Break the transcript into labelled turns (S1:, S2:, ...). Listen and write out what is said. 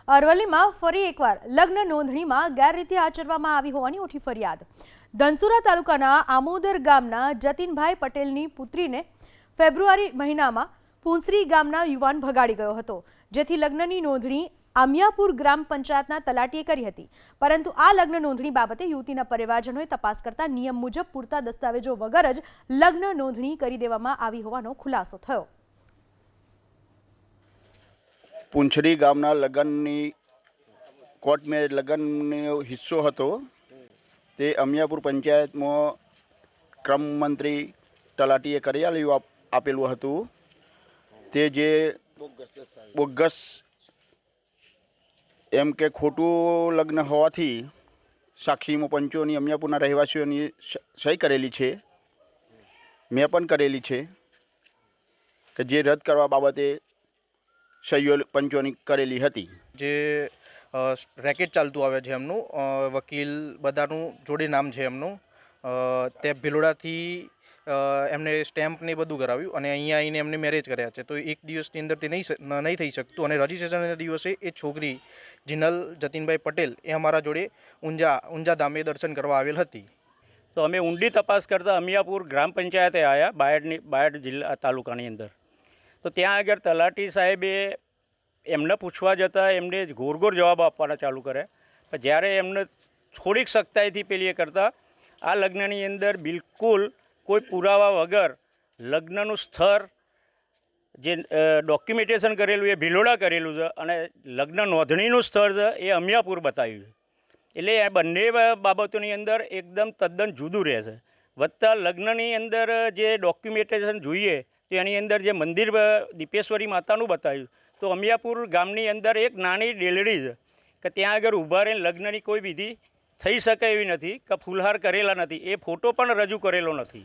S1: અરવલ્લીમાં ફરી એકવાર લગ્ન નોંધણીમાં ગેરરીતિ આચરવામાં આવી હોવાની ઉઠી ફરિયાદ। ધનસુરા તાલુકાના આમોદર ગામના જતીનભાઈ પટેલની પુત્રીને ફેબ્રુઆરી મહિનામાં પુંસરી ગામના યુવાન ભગાડી ગયો હતો, જેથી લગ્નની નોંધણી આમિયાપુર ગ્રામ પંચાયતના તલાટીએ કરી હતી। પરંતુ આ લગ્ન નોંધણી બાબતે યુવતીના પરિવારજનોએ તપાસ કરતા નિયમ મુજબ પૂરતા દસ્તાવેજો વગર જ લગ્ન નોંધણી કરી દેવામાં આવી હોવાનો ખુલાસો થયો।
S2: पुंछरी गामना लगननी कोर्ट में लगनનો हिस्सो હતો તે અમિયાપુર પંચાયતમાં ક્રમ મંત્રી તલાટીએ કરેલું આપેલું હતું। તે જે બોગસ એમ કે ખોટું લગ્ન હોવાથી સાક્ષીમાં પંચોની અમિયાપુરના રહેવાસીઓની સહી કરેલી છે, મેં પણ કરેલી છે કે જે રદ કરવા બાબતે સહીઓ પંચોની કરેલી હતી।
S3: જે રેકેટ ચાલતું આવે છે એમનું વકીલ બધાનું જોડે નામ છે એમનું, તે ભિલોડાથી એમને સ્ટેમ્પ ને બધું કરાવ્યું અને અહીંયા આવીને એમને મેરેજ કર્યા છે। તો એક દિવસની અંદર તે નહીં થઈ શકતું અને રજિસ્ટ્રેશનના દિવસે એ છોકરી જીનલ જતીનભાઈ પટેલ એ અમારા જોડે ઊંઝા ધામે દર્શન કરવા આવેલ હતી।
S4: તો અમે ઊંડી તપાસ કરતાં અમિયાપુર ગ્રામ પંચાયતે આવ્યા, બાયડ જિલ્લા તાલુકાની અંદર। તો ત્યાં આગળ તલાટી સાહેબે એમને પૂછવા જતાં એમને ઘોર ઘોર જવાબ આપવાના ચાલુ કર્યા। પણ જ્યારે એમને થોડીક સખ્તાઈથી પેલી એ કરતાં આ લગ્નની અંદર બિલકુલ કોઈ પુરાવા વગર લગ્નનું સ્થળ જે ડોક્યુમેન્ટેશન કરેલું એ ભિલોડા કરેલું છે અને લગ્ન નોંધણીનું સ્થળ છે એ અમિયાપુર બતાવ્યું છે। એટલે આ બંને બાબતોની અંદર એકદમ તદ્દન જુદું રહેશે। વત્તા લગ્નની અંદર જે ડોક્યુમેન્ટેશન જોઈએ તો એની અંદર જે મંદિર દીપેશ્વરી માતાનું બતાવ્યું, તો અમિયાપુર ગામની અંદર એક નાની ડેલડી છે કે ત્યાં આગળ ઊભા રહીને લગ્નની કોઈ વિધિ થઈ શકે એવી નથી કે ફૂલહાર કરેલા નથી, એ ફોટો પણ રજૂ કરેલો નથી।